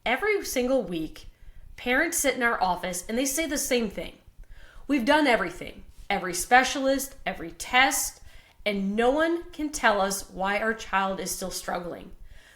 every single week, parents sit in our office and they say the same thing. We've done everything, every specialist, every test, and no one can tell us why our child is still struggling.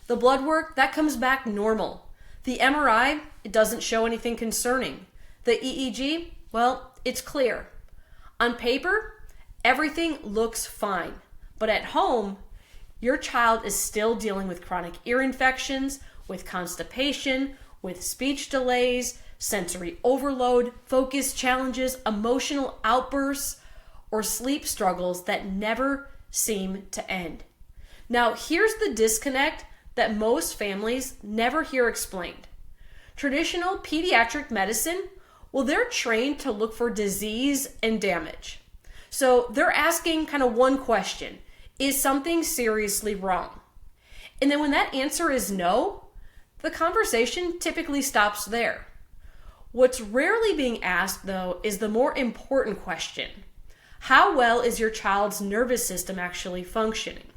The blood work, that comes back normal. The MRI, it doesn't show anything concerning. The EEG, well, it's clear. On paper, everything looks fine. But at home, your child is still dealing with chronic ear infections, with constipation, with speech delays, sensory overload, focus challenges, emotional outbursts, or sleep struggles that never seem to end. Now, here's the disconnect that most families never hear explained. Traditional pediatric medicine, well, they're trained to look for disease and damage. So they're asking kind of one question: is something seriously wrong? And then when that answer is no, the conversation typically stops there. What's rarely being asked, though, is the more important question: how well is your child's nervous system actually functioning?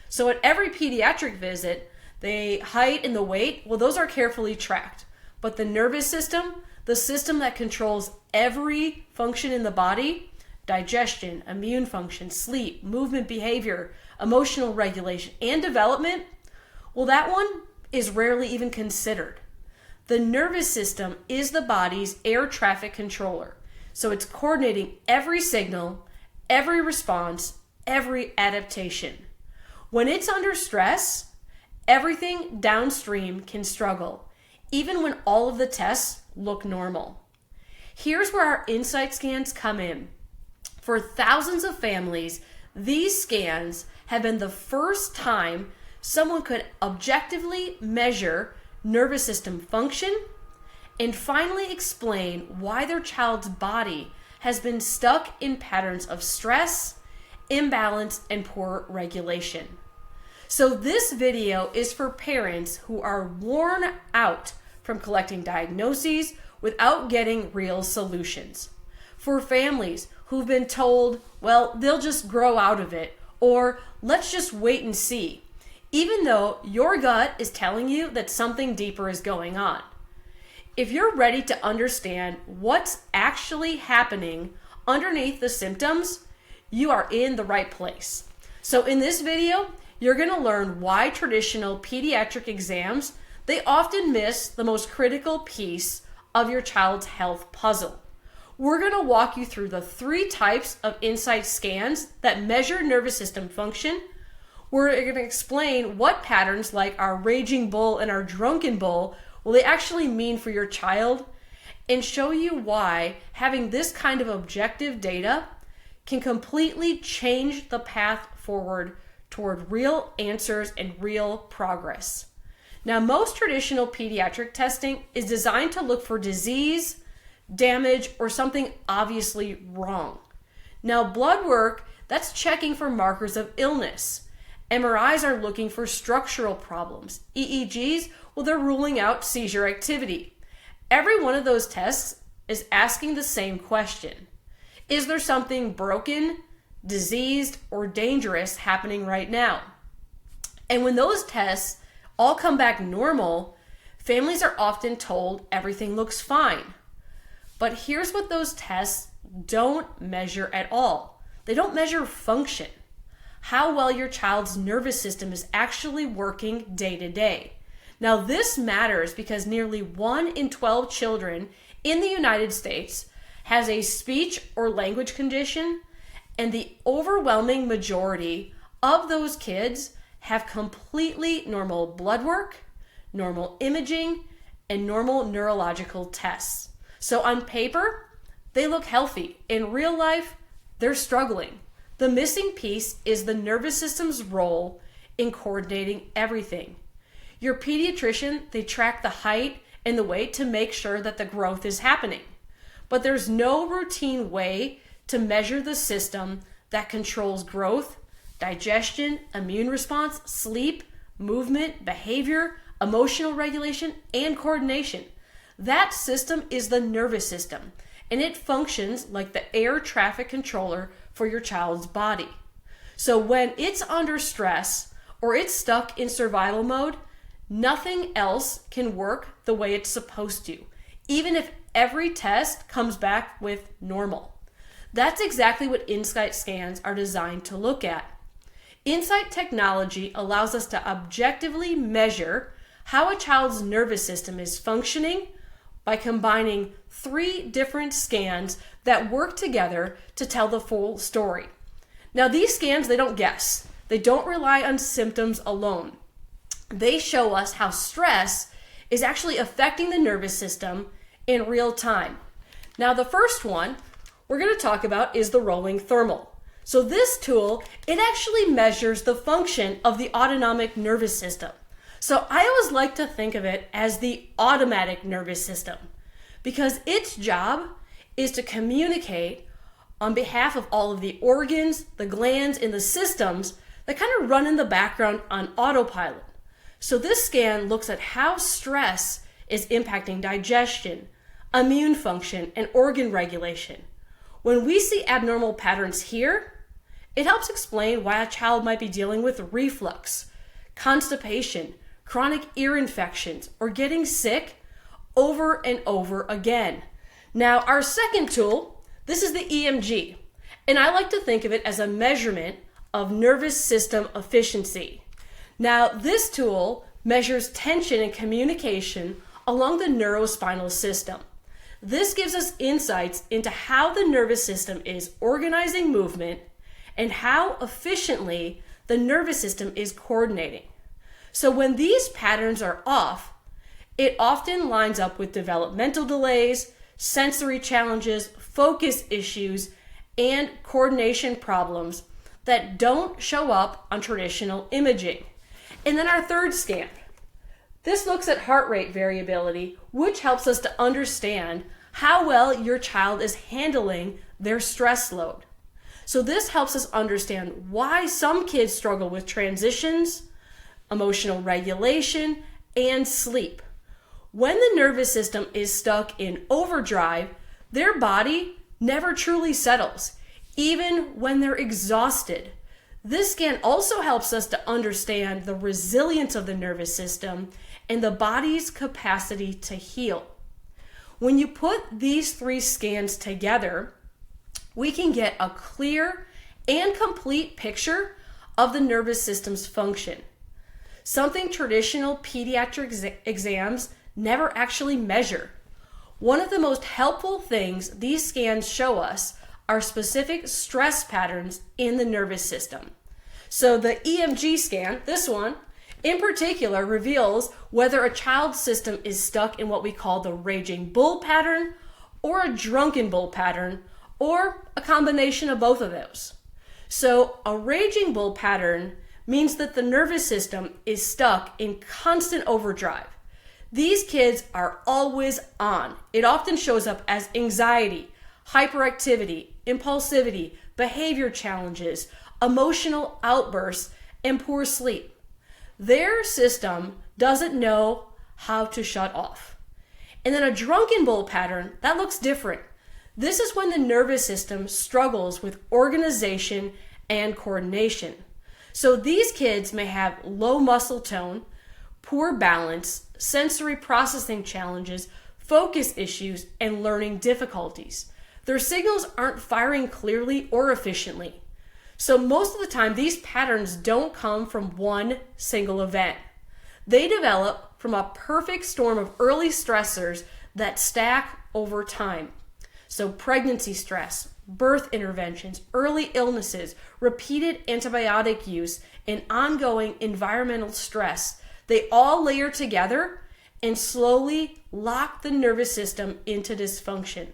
So at every pediatric visit, the height and the weight, well, those are carefully tracked. But the nervous system, the system that controls every function in the body, digestion, immune function, sleep, movement, behavior, emotional regulation, and development, well, that one is rarely even considered. The nervous system is the body's air traffic controller. So it's coordinating every signal, every response, every adaptation. When it's under stress, everything downstream can struggle, even when all of the tests look normal. Here's where our insight scans come in. For thousands of families, these scans have been the first time someone could objectively measure nervous system function and finally explain why their child's body has been stuck in patterns of stress, imbalance, and poor regulation. So this video is for parents who are worn out from collecting diagnoses without getting real solutions. For families who've been told, well, they'll just grow out of it, or let's just wait and see, even though your gut is telling you that something deeper is going on. If you're ready to understand what's actually happening underneath the symptoms, you are in the right place. So in this video, you're going to learn why traditional pediatric exams, they often miss the most critical piece of your child's health puzzle. We're going to walk you through the 3 types of insight scans that measure nervous system function. We're going to explain what patterns like our raging bull and our drunken bull will they actually mean for your child, and show you why having this kind of objective data can completely change the path forward toward real answers and real progress. Now, most traditional pediatric testing is designed to look for disease, damage, or something obviously wrong. Now, blood work, that's checking for markers of illness. MRIs are looking for structural problems. EEGs, well, they're ruling out seizure activity. Every one of those tests is asking the same question: is there something broken, diseased, or dangerous happening right now? And when those tests all come back normal, families are often told everything looks fine. But here's what those tests don't measure at all. They don't measure function, how well your child's nervous system is actually working day to day. Now, this matters because nearly 1 in 12 children in the United States has a speech or language condition, and the overwhelming majority of those kids have completely normal blood work, normal imaging, and normal neurological tests. So on paper, they look healthy. In real life, they're struggling. The missing piece is the nervous system's role in coordinating everything. Your pediatrician, they track the height and the weight to make sure that the growth is happening. But there's no routine way to measure the system that controls growth, digestion, immune response, sleep, movement, behavior, emotional regulation, and coordination. That system is the nervous system, and it functions like the air traffic controller for your child's body. So when it's under stress or it's stuck in survival mode, Nothing else can work the way it's supposed to, even if every test comes back with normal. That's exactly what Insight scans are designed to look at. Insight technology allows us to objectively measure how a child's nervous system is functioning by combining 3 different scans that work together to tell the full story. Now, these scans, they don't guess. They don't rely on symptoms alone. They show us how stress is actually affecting the nervous system in real time. Now, the first one we're going to talk about is the rolling thermal. So this tool, it actually measures the function of the autonomic nervous system. So I always like to think of it as the automatic nervous system because its job is to communicate on behalf of all of the organs, the glands, and the systems that kind of run in the background on autopilot. So this scan looks at how stress is impacting digestion, immune function, and organ regulation. When we see abnormal patterns here, it helps explain why a child might be dealing with reflux, constipation, chronic ear infections, or getting sick over and over again. Now, our second tool, this is the EMG, and I like to think of it as a measurement of nervous system efficiency. Now, this tool measures tension and communication along the neurospinal system. This gives us insights into how the nervous system is organizing movement and how efficiently the nervous system is coordinating. So when these patterns are off, it often lines up with developmental delays, sensory challenges, focus issues, and coordination problems that don't show up on traditional imaging. And then our third scan. This looks at heart rate variability, which helps us to understand how well your child is handling their stress load. So this helps us understand why some kids struggle with transitions, emotional regulation, and sleep. When the nervous system is stuck in overdrive, their body never truly settles, even when they're exhausted. This scan also helps us to understand the resilience of the nervous system and the body's capacity to heal. When you put these 3 scans together, we can get a clear and complete picture of the nervous system's function, something traditional pediatric exams never actually measure. One of the most helpful things these scans show us are specific stress patterns in the nervous system. So the EMG scan, this one, in particular reveals whether a child's system is stuck in what we call the raging bull pattern or a drunken bull pattern or a combination of both of those. So a raging bull pattern means that the nervous system is stuck in constant overdrive. These kids are always on. It often shows up as anxiety, hyperactivity, impulsivity, behavior challenges, emotional outbursts, and poor sleep. Their system doesn't know how to shut off. And then a drunken bull pattern, that looks different. This is when the nervous system struggles with organization and coordination. So these kids may have low muscle tone, poor balance, sensory processing challenges, focus issues, and learning difficulties. Their signals aren't firing clearly or efficiently. So most of the time, these patterns don't come from one single event. They develop from a perfect storm of early stressors that stack over time. So pregnancy stress, birth interventions, early illnesses, repeated antibiotic use, and ongoing environmental stress, they all layer together and slowly lock the nervous system into dysfunction.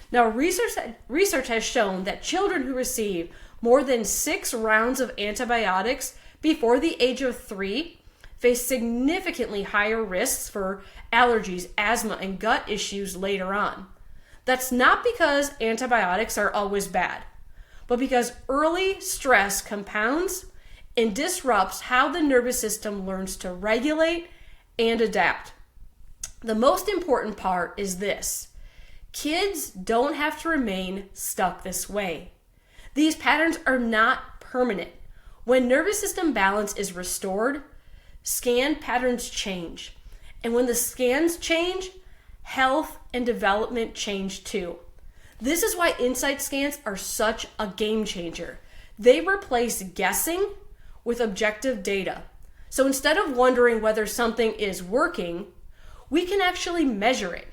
Now, research has shown that children who receive more than 6 rounds of antibiotics before the age of 3 face significantly higher risks for allergies, asthma, and gut issues later on. That's not because antibiotics are always bad, but because early stress compounds and disrupts how the nervous system learns to regulate and adapt. The most important part is this: kids don't have to remain stuck this way. These patterns are not permanent. When nervous system balance is restored, scan patterns change. And when the scans change, health and development change too. This is why insight scans are such a game changer. They replace guessing with objective data. So instead of wondering whether something is working, we can actually measure it.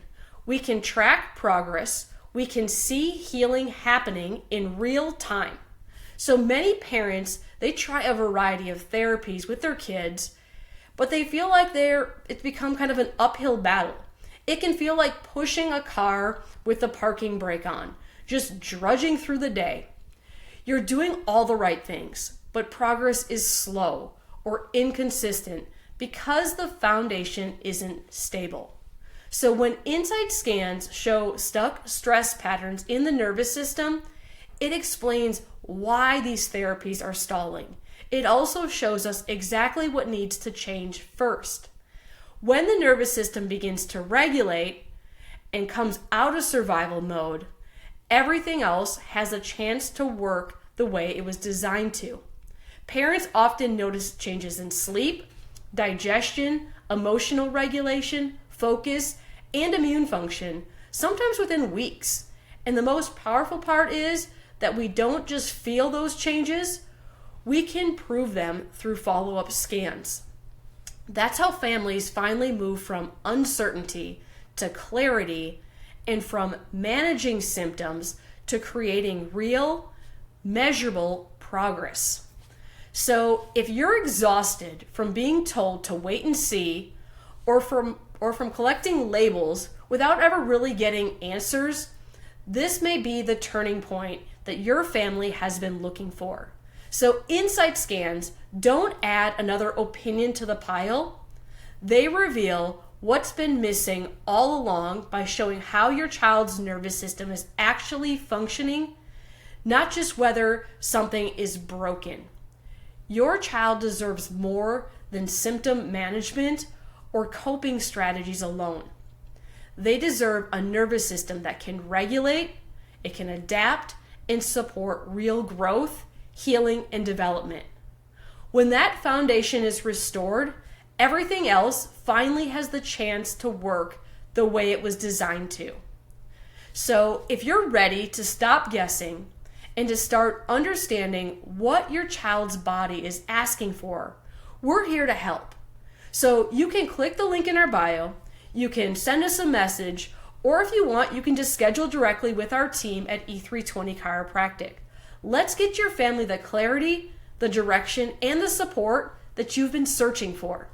We can track progress. We can see healing happening in real time. So many parents, they try a variety of therapies with their kids, but they feel like it's become kind of an uphill battle. It can feel like pushing a car with the parking brake on, just drudging through the day. You're doing all the right things, but progress is slow or inconsistent because the foundation isn't stable. So when insight scans show stuck stress patterns in the nervous system, it explains why these therapies are stalling. It also shows us exactly what needs to change first. When the nervous system begins to regulate and comes out of survival mode, everything else has a chance to work the way it was designed to. Parents often notice changes in sleep, digestion, emotional regulation, focus, and immune function, sometimes within weeks. And the most powerful part is that we don't just feel those changes, we can prove them through follow-up scans. That's how families finally move from uncertainty to clarity, and from managing symptoms to creating real, measurable progress. So if you're exhausted from being told to wait and see, or from collecting labels without ever really getting answers, this may be the turning point that your family has been looking for. So insight scans don't add another opinion to the pile. They reveal what's been missing all along by showing how your child's nervous system is actually functioning, not just whether something is broken. Your child deserves more than symptom management or coping strategies alone. They deserve a nervous system that can regulate, it can adapt, and support real growth, healing, and development. When that foundation is restored, everything else finally has the chance to work the way it was designed to. So if you're ready to stop guessing and to start understanding what your child's body is asking for, we're here to help. So you can click the link in our bio, you can send us a message, or if you want, you can just schedule directly with our team at E320 Chiropractic. Let's get your family the clarity, the direction, and the support that you've been searching for.